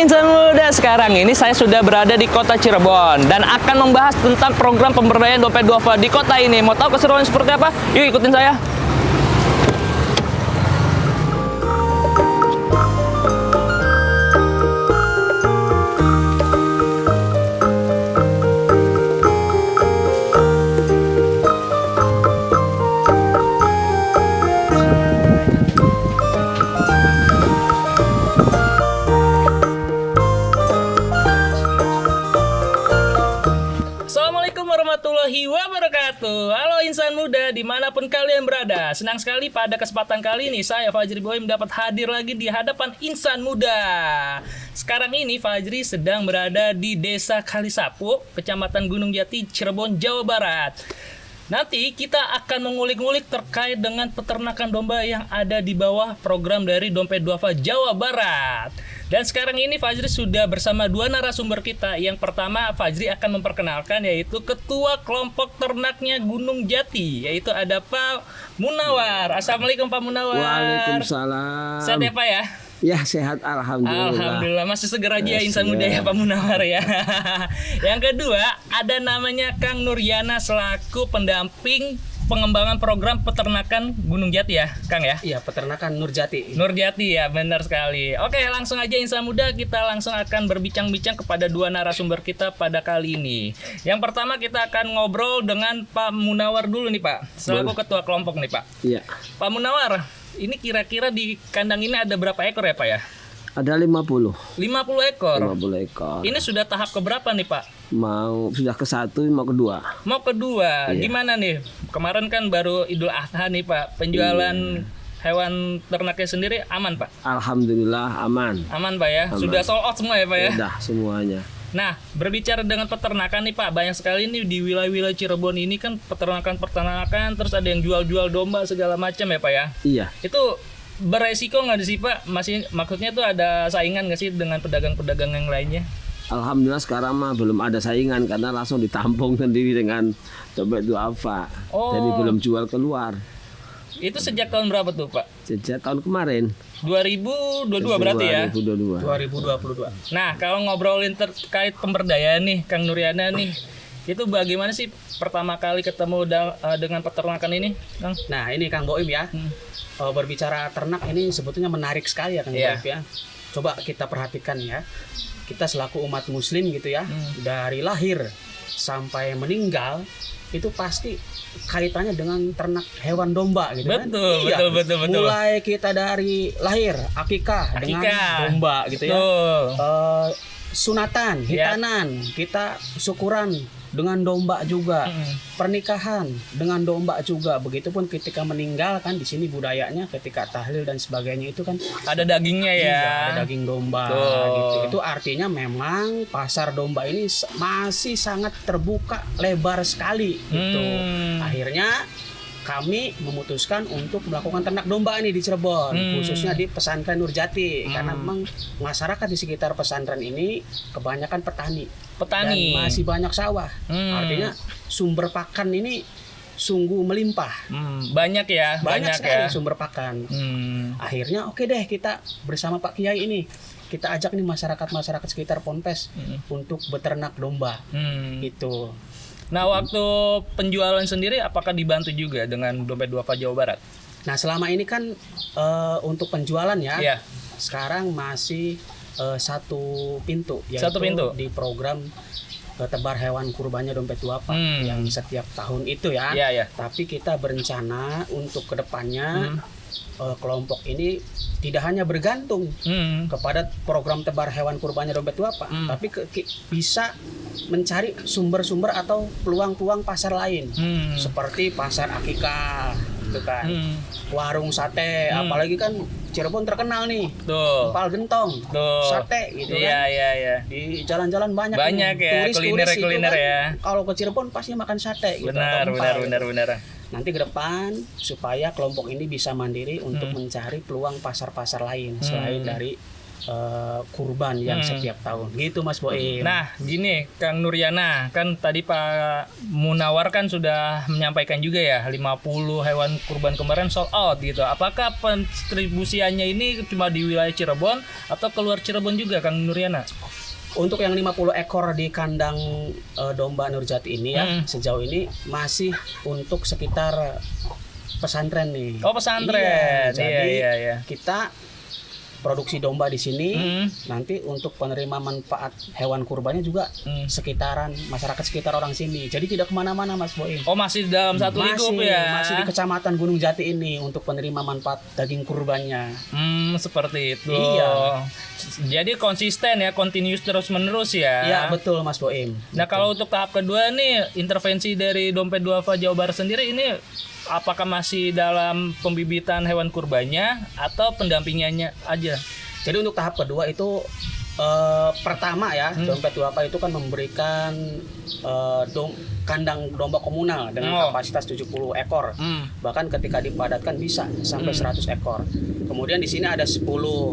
insan muda, sekarang ini saya sudah berada di kota Cirebon dan akan membahas tentang program pemberdayaan dompet duafa di kota ini. Mau tahu keseruan seperti apa? Yuk ikutin saya. Assalamualaikum warahmatullahi wabarakatuh. Halo insan muda dimanapun kalian berada. Senang sekali pada kesempatan kali ini saya Fajri Boim dapat hadir lagi di hadapan insan muda. Sekarang ini Fajri sedang berada di Desa Kalisapu, Kecamatan Gunung Jati, Cirebon, Jawa Barat. Nanti kita akan mengulik-ngulik terkait dengan peternakan domba yang ada di bawah program dari Dompet Duafa Jawa Barat. Dan sekarang ini Fajri sudah bersama dua narasumber kita. Yang pertama Fajri akan memperkenalkan yaitu Ketua Kelompok Ternaknya Gunung Jati, yaitu ada Pak Munawar. Assalamualaikum Pak Munawar. Waalaikumsalam. Sehat ya Pak ya? Ya sehat alhamdulillah. Alhamdulillah masih seger aja insan muda ya Pak Munawar ya. Yang kedua ada namanya Kang Nuryana selaku pendamping pengembangan program peternakan Gunung Jati ya Kang ya. Iya, peternakan Nurjati. Nurjati ya, benar sekali. Oke, langsung aja insan muda, kita langsung akan berbincang-bincang kepada dua narasumber kita pada kali ini. Yang pertama kita akan ngobrol dengan Pak Munawar dulu nih Pak, selaku ketua kelompok nih Pak. Iya. Pak Munawar, ini kira-kira di kandang ini ada berapa ekor ya Pak ya? Ada 50. 50 ekor. 50 ekor. Ini sudah tahap keberapa nih Pak? Sudah ke satu, mau kedua. Mau kedua. Iya. Gimana nih? Kemarin kan baru Idul Adha nih Pak. Penjualan hewan ternaknya sendiri aman Pak? Alhamdulillah aman. Aman Pak ya? Aman. Sudah sold out semua ya Pak ya? Udah semuanya. Nah, berbicara dengan peternakan nih Pak, banyak sekali nih di wilayah-wilayah Cirebon ini kan peternakan, terus ada yang jual-jual domba segala macam ya Pak ya? Iya. Itu beresiko nggak sih Pak? Maksudnya tuh ada saingan nggak sih dengan pedagang-pedagang yang lainnya? Alhamdulillah sekarang mah belum ada saingan karena langsung ditampung sendiri dengan dompet duafa. Oh. Jadi belum jual keluar. Itu sejak tahun berapa tuh Pak? Sejak tahun kemarin. 2022 berarti ya? 2022. 2022. Nah, kalau ngobrolin terkait pemberdayaan nih, Kang Nuryana nih, itu bagaimana sih pertama kali ketemu dengan peternakan ini, Kang? Nah, ini Kang Boim ya. Berbicara ternak ini sebetulnya menarik sekali ya Kang Boim ya. Coba kita perhatikan ya. Kita selaku umat muslim gitu ya, dari lahir sampai meninggal itu pasti kaitannya dengan ternak hewan domba gitu kan. Betul. Mulai kita dari lahir akikah dengan domba gitu ya. Sunatan, hitanan, kita syukuran dengan domba juga. Pernikahan dengan domba juga. Begitupun ketika meninggal kan di sini budayanya ketika tahlil dan sebagainya itu kan ada dagingnya ya. Iya, ada daging domba gitu. Itu artinya memang pasar domba ini masih sangat terbuka lebar sekali gitu. Akhirnya kami memutuskan untuk melakukan ternak domba ini di Cirebon, khususnya di pesantren Nurjati, karena memang masyarakat di sekitar pesantren ini kebanyakan petani dan masih banyak sawah. Artinya sumber pakan ini sungguh melimpah. Banyak ya, banyak sekali ya. Sumber pakan. Akhirnya oke deh, kita bersama Pak Kiai ini kita ajak nih masyarakat sekitar Ponpes untuk beternak domba gitu. Nah, waktu penjualan sendiri apakah dibantu juga dengan Dompet Duafa Jawa Barat? Nah, selama ini kan untuk penjualan ya, sekarang masih satu pintu, yaitu satu pintu di program tebar hewan kurbannya Dompet Duafa yang setiap tahun itu ya. Tapi kita berencana untuk kedepannya kelompok ini tidak hanya bergantung kepada program tebar hewan kurbannya Dompet Duafa, tapi bisa mencari sumber-sumber atau peluang-peluang pasar lain, seperti pasar akikah, gitu kan, warung sate, apalagi kan Cirebon terkenal nih, empal gentong, sate, gitu kan, di jalan-jalan banyak ya kuliner kan, ya. Kalau ke Cirebon pasti makan sate, gitu, benar. Nanti ke depan supaya kelompok ini bisa mandiri untuk mencari peluang pasar-pasar lain selain dari kurban yang setiap tahun gitu Mas Boim. Nah gini Kang Nuryana, kan tadi Pak Munawar kan sudah menyampaikan juga ya 50 hewan kurban kemarin sold out gitu. Apakah pendistribusiannya ini cuma di wilayah Cirebon atau keluar Cirebon juga Kang Nuryana? Untuk yang 50 ekor di kandang domba Nurjati ini ya, sejauh ini masih untuk sekitar pesantren nih. Oh pesantren. Iya, jadi iya. kita produksi domba di sini, nanti untuk penerima manfaat hewan kurbannya juga sekitaran masyarakat sekitar orang sini. Jadi tidak kemana-mana Mas Boim. Oh masih dalam satu lingkup ya? Masih di Kecamatan Gunung Jati ini untuk penerima manfaat daging kurbannya. Seperti itu. Iya. Jadi konsisten ya, continuous terus menerus ya. Iya betul Mas Boim. Nah kalau untuk tahap kedua nih, intervensi dari Dompet Duafa Jawa Barat sendiri ini apakah masih dalam pembibitan hewan kurbannya atau pendampingannya aja? Jadi untuk tahap kedua itu pertama ya, Dompet Duafa itu kan memberikan kandang domba komunal dengan kapasitas 70 ekor. Bahkan ketika dipadatkan bisa sampai 100 ekor. Kemudian di sini ada 10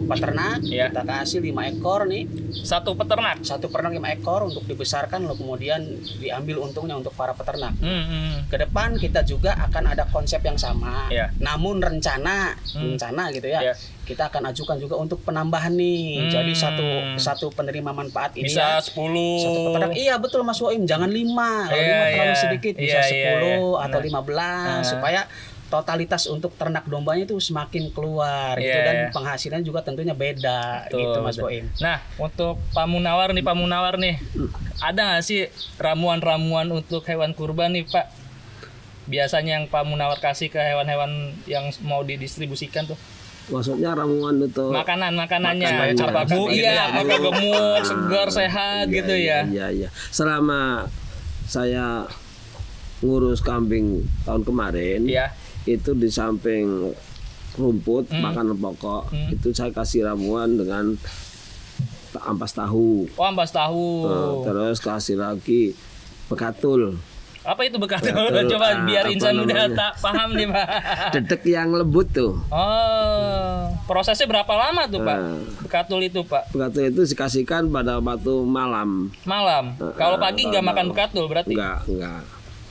peternak, kita kasih 5 ekor nih. Satu peternak 5 ekor untuk dibesarkan lalu kemudian diambil untungnya untuk para peternak. Ke depan kita juga akan ada konsep yang sama. Namun rencana gitu ya. Kita akan ajukan juga untuk penambahan nih. Jadi satu penerima manfaat ini bisa 10. Satu peternak. Iya betul Mas Woim, jangan 5. Kalau 5 terlalu sedikit, bisa 10 atau 15 supaya totalitas untuk ternak dombanya itu semakin keluar gitu, dan penghasilan juga tentunya beda. Betul, gitu Mas Boim. Nah untuk Pak Munawar nih ada nggak sih ramuan-ramuan untuk hewan kurban nih Pak? Biasanya yang Pak Munawar kasih ke hewan-hewan yang mau didistribusikan tuh? Maksudnya ramuan itu makanannya apakah apakah gemuk, segar, sehat gitu ya? Iya. Selama saya ngurus kambing tahun kemarin, itu di samping rumput makanan pokok itu saya kasih ramuan dengan ampas tahu. Oh ampas tahu. Terus kasih lagi bekatul. Apa itu bekatul? Coba biar insan muda tak paham nih Pak. Dedek yang lembut tuh. Oh, prosesnya berapa lama tuh Pak? Bekatul itu Pak? Bekatul itu dikasihkan pada waktu malam. Kalau pagi nggak makan bekatul berarti? Enggak.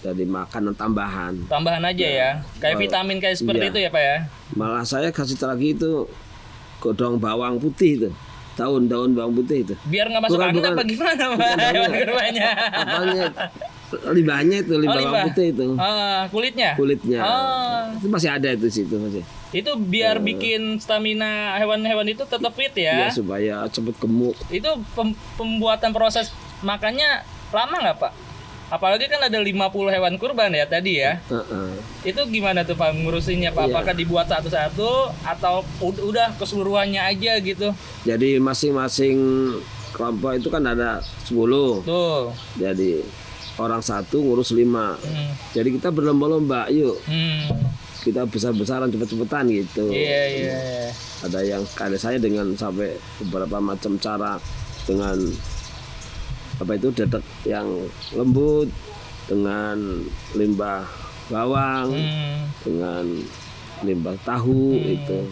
Jadi makanan tambahan. Tambahan aja ya. Kayak vitamin kayak seperti itu ya Pak ya? Malah saya kasih lagi itu godong bawang putih itu. Daun bawang putih itu. Biar nggak masuk angin apa gimana Pak? Hewan-hewannya. Limbahnya itu, bawang putih itu. Kulitnya. Itu masih ada itu situ masih. Itu biar bikin stamina hewan-hewan itu tetap fit ya. Iya, supaya cepat gemuk. Itu pembuatan proses makannya lama nggak Pak? Apalagi kan ada 50 hewan kurban ya tadi ya. Itu gimana tuh Pak ngurusinnya Pak? Apakah dibuat satu-satu atau udah keseluruhannya aja gitu? Jadi masing-masing kelompok itu kan ada 10. Tuh. Jadi orang satu ngurus 5. Jadi kita berlomba-lomba, yuk. Kita besar-besaran cepet-cepetan gitu. Iya. Ada saya dengan sampai beberapa macam cara, dengan dedek yang lembut, dengan limbah bawang, dengan limbah tahu itu.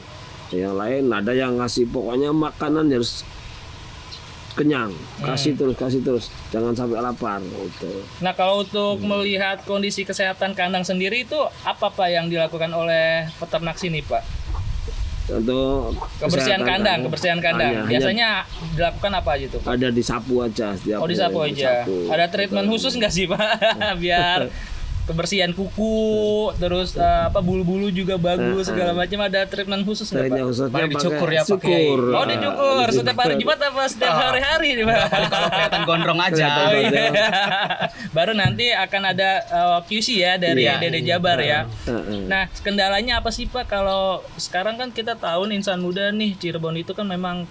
Yang lain ada yang ngasih pokoknya makanan harus kenyang, kasih terus, jangan sampai lapar gitu. Nah kalau untuk melihat kondisi kesehatan kandang sendiri itu apa Pak yang dilakukan oleh peternak sini Pak? Untuk kebersihan kandang. Biasanya dilakukan apa aja tuh? Ada disapu aja. Disapu aja. Ada treatment khusus nggak sih Pak? Biar kebersihan kuku, terus bulu-bulu juga bagus, segala macam, ada treatment khusus nggak Pak? Paling dicukur ya pakai. Oh dicukur setiap hari Jumat apa setiap hari-hari nih Pak? Kalau kelihatan gondrong aja. Baru nanti akan ada QC ya dari Dede Jabar ya. Nah kendalanya apa sih Pak? Kalau sekarang kan kita tahu insan muda nih Cirebon itu kan memang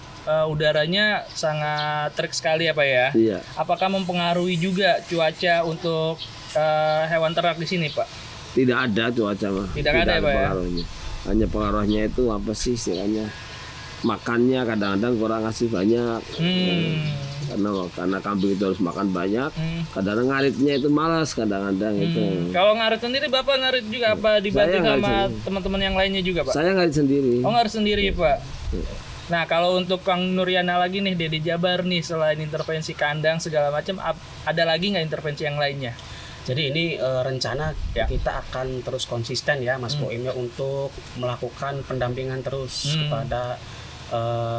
udaranya sangat terik sekali ya Pak ya. Apakah mempengaruhi juga cuaca untuk hewan ternak di sini Pak? Tidak ada cuaca mah. Tidak ada Pak ya? Hanya pengaruhnya itu apa sih istilahnya? Makannya kadang-kadang kurang ngasih banyak. Karena kambing itu harus makan banyak. Kadang-kadang ngaritnya itu malas kadang-kadang itu. Kalau ngarit sendiri Bapak ngarit juga apa dibantu sama teman-teman yang lainnya juga Pak? Saya ngarit sendiri. Oh ngarit sendiri Pak. Nah, kalau untuk Kang Nuryana lagi nih di Jabar nih, selain intervensi kandang segala macam, ada lagi nggak intervensi yang lainnya? Jadi ini rencana kita akan terus konsisten ya Mas Boim ya, untuk melakukan pendampingan terus kepada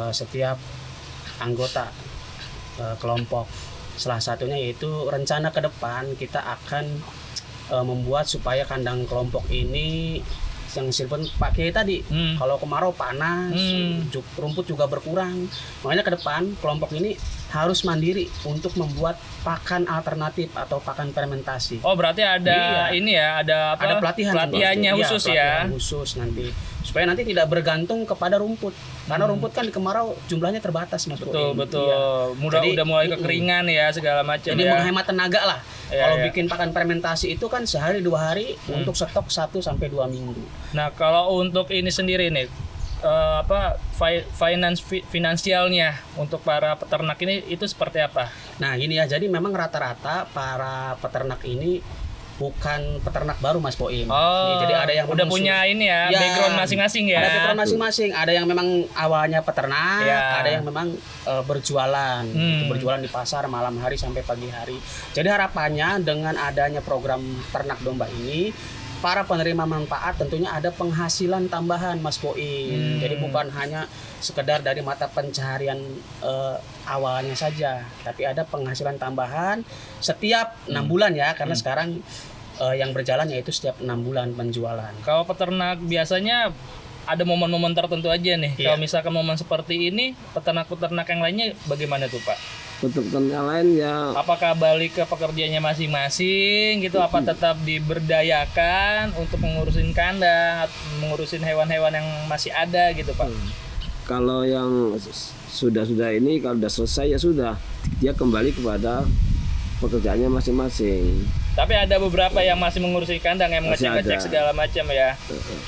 setiap anggota kelompok. Salah satunya yaitu rencana ke depan kita akan membuat supaya kandang kelompok ini yang silpun Pak Kiai tadi, kalau kemarau panas, rumput juga berkurang. Makanya ke depan kelompok ini harus mandiri untuk membuat pakan alternatif atau pakan fermentasi. Oh, berarti ada ini ya, ada apa? Ada pelatihannya khusus pelatihan khusus nanti, supaya nanti tidak bergantung kepada rumput. Karena rumput kan di kemarau jumlahnya terbatas, Mas. Betul. Udah mulai kekeringan ya segala macam. Jadi menghemat tenaga lah. Kalau bikin pakan fermentasi itu kan sehari 2 hari untuk stok 1 sampai 2 minggu. Nah, kalau untuk ini sendiri nih finansialnya untuk para peternak ini itu seperti apa? Nah, gini ya. Jadi memang rata-rata para peternak ini bukan peternak baru, Mas Boim. Jadi ada yang udah punya ini ya, background masing-masing ya. Ada background masing-masing. Ada yang memang awalnya peternak, ada yang memang berjualan, berjualan di pasar malam hari sampai pagi hari. Jadi harapannya dengan adanya program ternak domba ini, para penerima manfaat tentunya ada penghasilan tambahan, Mas Boim. Jadi bukan hanya sekedar dari mata pencaharian awalnya saja, tapi ada penghasilan tambahan setiap 6 bulan ya, karena sekarang yang berjalan yaitu setiap 6 bulan penjualan. Kalau peternak biasanya ada momen-momen tertentu aja nih. Kalau misalkan momen seperti ini, peternak-peternak yang lainnya bagaimana tuh, Pak? Peternak yang lain ya, apakah balik ke pekerjaannya masing-masing gitu, apa tetap diberdayakan untuk mengurusin kandang, mengurusin hewan-hewan yang masih ada gitu, Pak? Kalau yang sudah ini kalau sudah selesai ya sudah, dia kembali kepada pekerjaannya masing-masing. Tapi ada beberapa yang masih mengurusi kandang, yang mengecek-ngecek segala macam ya.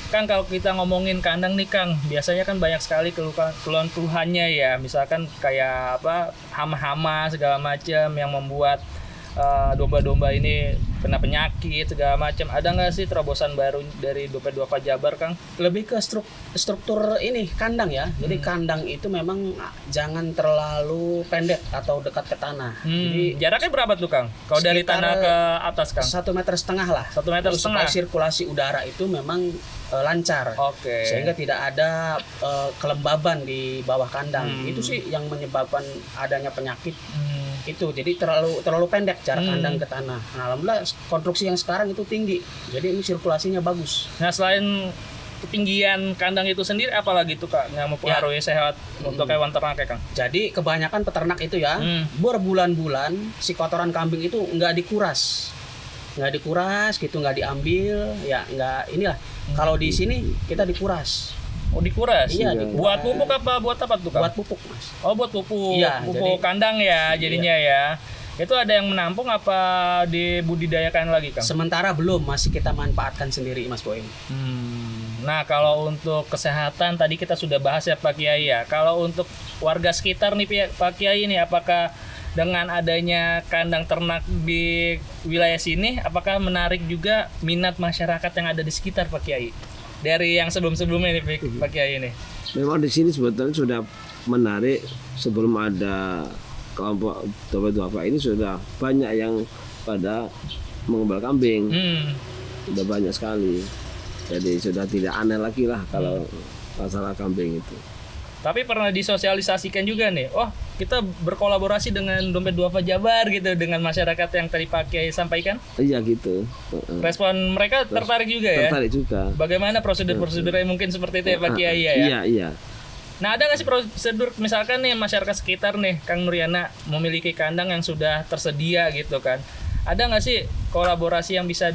Kang, kalau kita ngomongin kandang nih Kang, biasanya kan banyak sekali keluhan-keluhannya ya. Misalkan kayak hama-hama segala macam yang membuat domba-domba ini kena penyakit segala macam. Ada nggak sih terobosan baru dari Dompet Duafa Jabar, Kang? Lebih ke struktur ini kandang ya. Jadi kandang itu memang jangan terlalu pendek atau dekat ke tanah. Jadi jaraknya berapa tuh, Kang? Kalau dari tanah ke atas, Kang? 1,5 meter lah. 1,5 meter. Supaya sirkulasi udara itu memang lancar. Sehingga tidak ada kelembaban di bawah kandang. Itu sih yang menyebabkan adanya penyakit. Itu jadi terlalu pendek jarak kandang ke tanah. Nah, alhamdulillah konstruksi yang sekarang itu tinggi, jadi ini sirkulasinya bagus. Nah, selain ketinggian kandang itu sendiri, apalagi tuh Kak yang mempengaruhi sehat untuk hewan ternak ya, Kang? Jadi kebanyakan peternak itu ya berbulan-bulan si kotoran kambing itu nggak dikuras gitu, nggak diambil ya, nggak inilah. Kalau di sini kita dikuras. Oh, dikuras? Iya, buat pupuk apa buat apa tuh, Kang? Buat pupuk, Mas. Oh, buat pupuk. Iya, pupuk kandang ya jadinya ya. Itu ada yang menampung apa dibudidayakan lagi, Kang? Sementara belum, masih kita manfaatkan sendiri, Mas Boim. Nah, kalau untuk kesehatan tadi kita sudah bahas ya Pak Kiai ya. Kalau untuk warga sekitar nih Pak Kiai nih, apakah dengan adanya kandang ternak di wilayah sini, apakah menarik juga minat masyarakat yang ada di sekitar Pak Kiai? Dari yang sebelum-sebelumnya nih Pak Kiai ini. Memang di sini sebetulnya sudah menarik. Sebelum ada kelompok Dompet Duafa ini sudah banyak yang pada mengembala kambing. Sudah banyak sekali. Jadi sudah tidak aneh lagi lah kalau masalah kambing itu. Tapi pernah disosialisasikan juga nih, kita berkolaborasi dengan Dompet Duafa Jabar gitu, dengan masyarakat yang tadi Pak Kiai sampaikan? Iya gitu. Respon mereka tertarik juga ya? Tertarik juga. Bagaimana prosedur-prosedurnya mungkin seperti itu ya Pak Kiai ya? Iya. Nah, ada nggak sih prosedur misalkan nih masyarakat sekitar nih, Kang Nuryana memiliki kandang yang sudah tersedia gitu kan? Ada nggak sih kolaborasi yang bisa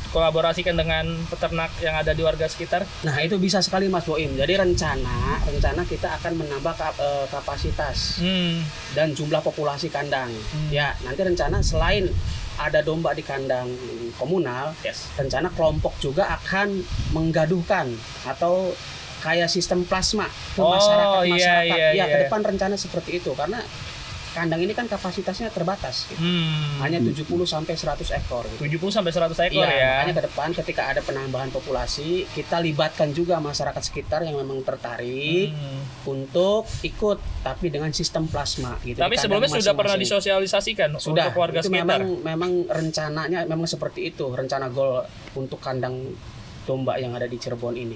kolaborasikan dengan peternak yang ada di warga sekitar? Nah, itu bisa sekali Mas Boim. Jadi rencana kita akan menambah kapasitas dan jumlah populasi kandang. Ya, nanti rencana selain ada domba di kandang komunal, rencana kelompok juga akan menggaduhkan atau kayak sistem plasma ke masyarakat. Ke depan rencana seperti itu, karena kandang ini kan kapasitasnya terbatas gitu. Hanya 70 sampai 100 ekor gitu. 70 sampai 100 ekor ya. Makanya ke depan ketika ada penambahan populasi, kita libatkan juga masyarakat sekitar yang memang tertarik untuk ikut, tapi dengan sistem plasma gitu. Tapi sebelumnya sudah pernah disosialisasikan sudah, untuk warga itu sekitar. Memang rencananya memang seperti itu, rencana goal untuk kandang domba yang ada di Cirebon ini.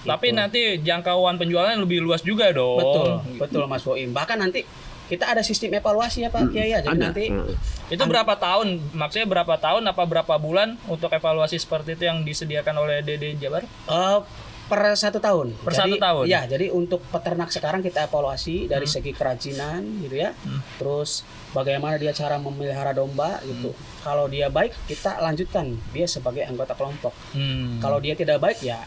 Tapi nanti jangkauan penjualan lebih luas juga dong. Betul Mas Boim. Bahkan nanti kita ada sistem evaluasi ya Pak Kiai ya. Jadi nanti itu berapa tahun? Maksudnya berapa tahun apa berapa bulan untuk evaluasi seperti itu yang disediakan oleh DD Jabar? Per 1 tahun. Per 1 tahun. Ya, jadi untuk peternak sekarang kita evaluasi dari segi kerajinan gitu ya. Terus bagaimana dia cara memelihara domba gitu. Kalau dia baik, kita lanjutkan dia sebagai anggota kelompok. Kalau dia tidak baik ya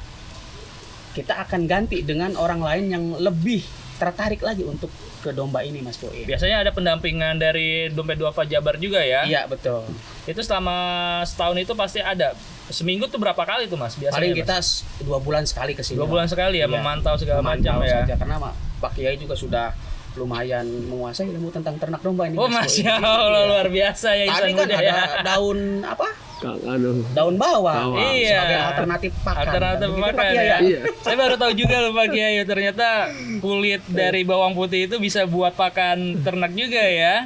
kita akan ganti dengan orang lain yang lebih tertarik lagi untuk ke domba ini Mas Boim. Biasanya ada pendampingan dari Dompet Duafa Jabar juga ya? Iya betul. Itu selama setahun itu pasti ada. Seminggu tuh berapa kali tuh Mas? Biasanya paling kita 2 bulan sekali ke sini. 2 bulan sekali ya, memantau segala macam ya. Saja. Karena Pak Kiai juga sudah lumayan menguasai ilmu tentang ternak domba ini. Oh Masya Allah, luar biasa ya Insan Tadi kan Muda ada ya. daun apa? Daun bawang. Iya. Sebagai alternatif pakan. Alternatif pakan ya. Iya. Saya baru tahu juga loh Pak Kiai, ternyata kulit dari bawang putih itu bisa buat pakan ternak juga ya.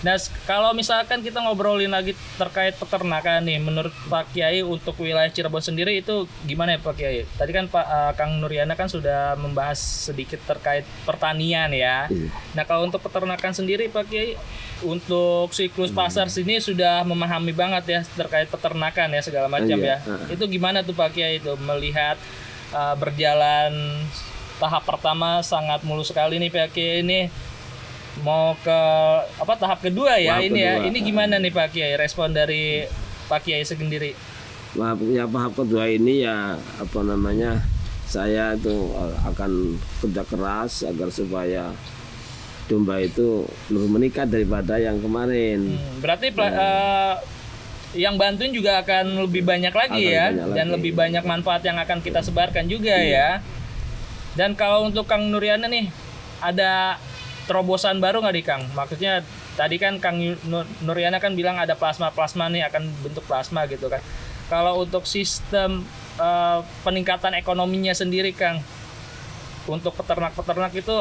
Nah, kalau misalkan kita ngobrolin lagi terkait peternakan nih, menurut Pak Kiai untuk wilayah Cirebon sendiri itu gimana ya Pak Kiai? Tadi kan Kang Nuryana kan sudah membahas sedikit terkait pertanian ya. Nah, kalau untuk peternakan sendiri Pak Kiai, untuk siklus pasar sini sudah memahami banget ya terkait peternakan ya segala macam ya. Itu gimana tuh Pak Kiai itu melihat berjalan tahap pertama sangat mulus sekali nih Pak Kiai ini. Mau ke tahap kedua ya ini ya. Ini gimana nih Pak Kiai respon dari Pak Kiai sendiri? Tahap kedua ini ya saya itu akan kerja keras agar supaya domba itu lebih meningkat daripada yang kemarin. Berarti yang bantuin juga akan lebih banyak lagi dan lebih banyak manfaat yang akan kita sebarkan juga ya. Dan kalau untuk Kang Nuryana nih ada terobosan baru nggak nih Kang? Maksudnya tadi kan Kang Nuryana kan bilang ada plasma nih akan bentuk plasma gitu kan. Kalau untuk sistem peningkatan ekonominya sendiri Kang, untuk peternak itu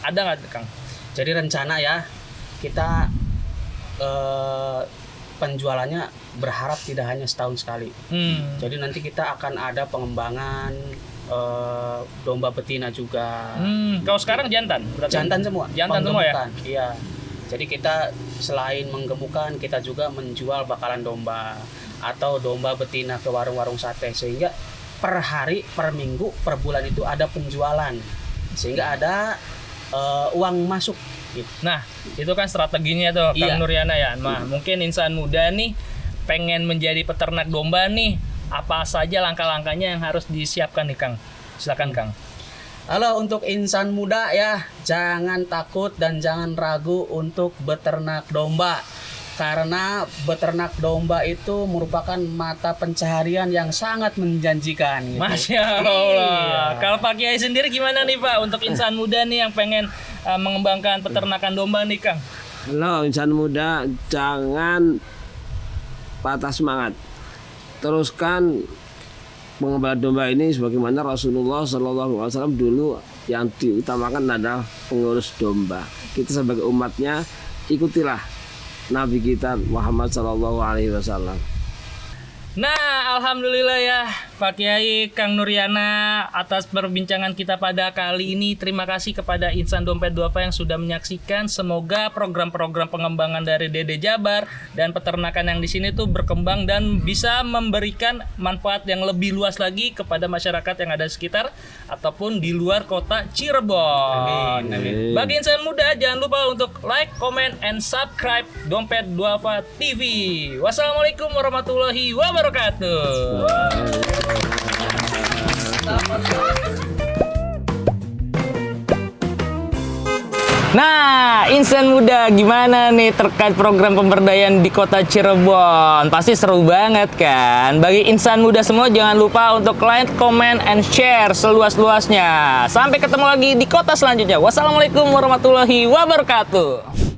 ada nggak Kang? Jadi rencana ya kita penjualannya berharap tidak hanya setahun sekali. Jadi nanti kita akan ada pengembangan domba betina juga. Kalau sekarang jantan? Jantan semua. Jantan semua ya? Iya. Jadi kita selain menggemukkan, kita juga menjual bakalan domba atau domba betina ke warung-warung sate, sehingga per hari, per minggu, per bulan itu ada penjualan, sehingga ada uang masuk. Gitu. Nah, itu kan strateginya tuh Kang Nuryana ya. Nah, mungkin insan muda nih pengen menjadi peternak domba nih. Apa saja langkah-langkahnya yang harus disiapkan nih Kang? Silakan Kang. Halo, untuk insan muda ya, jangan takut dan jangan ragu untuk beternak domba. Karena beternak domba itu merupakan mata pencaharian yang sangat menjanjikan gitu. Masya Allah. Kalau Pak Kiai sendiri gimana nih Pak untuk insan muda nih yang pengen mengembangkan peternakan domba nih Kang? Halo insan muda, jangan patah semangat. Teruskan mengembala domba ini sebagaimana Rasulullah SAW dulu yang diutamakan adalah pengurus domba. Kita sebagai umatnya ikutilah Nabi kita Muhammad SAW. Nah, alhamdulillah ya Pak Kiai Kang Nuryana atas perbincangan kita pada kali ini. Terima kasih kepada Insan Dompet Duafa yang sudah menyaksikan. Semoga program-program pengembangan dari DD Jabar dan peternakan yang di sini tuh berkembang dan bisa memberikan manfaat yang lebih luas lagi kepada masyarakat yang ada di sekitar ataupun di luar kota Cirebon. Amin. Bagi insan muda jangan lupa untuk like, comment, and subscribe Dompet Duafa TV. Wassalamualaikum warahmatullahi wabarakatuh. Nah, Insan Muda gimana nih terkait program pemberdayaan di kota Cirebon? Pasti seru banget kan? Bagi Insan Muda semua jangan lupa untuk like, comment, and share seluas-luasnya. Sampai ketemu lagi di kota selanjutnya. Wassalamualaikum warahmatullahi wabarakatuh.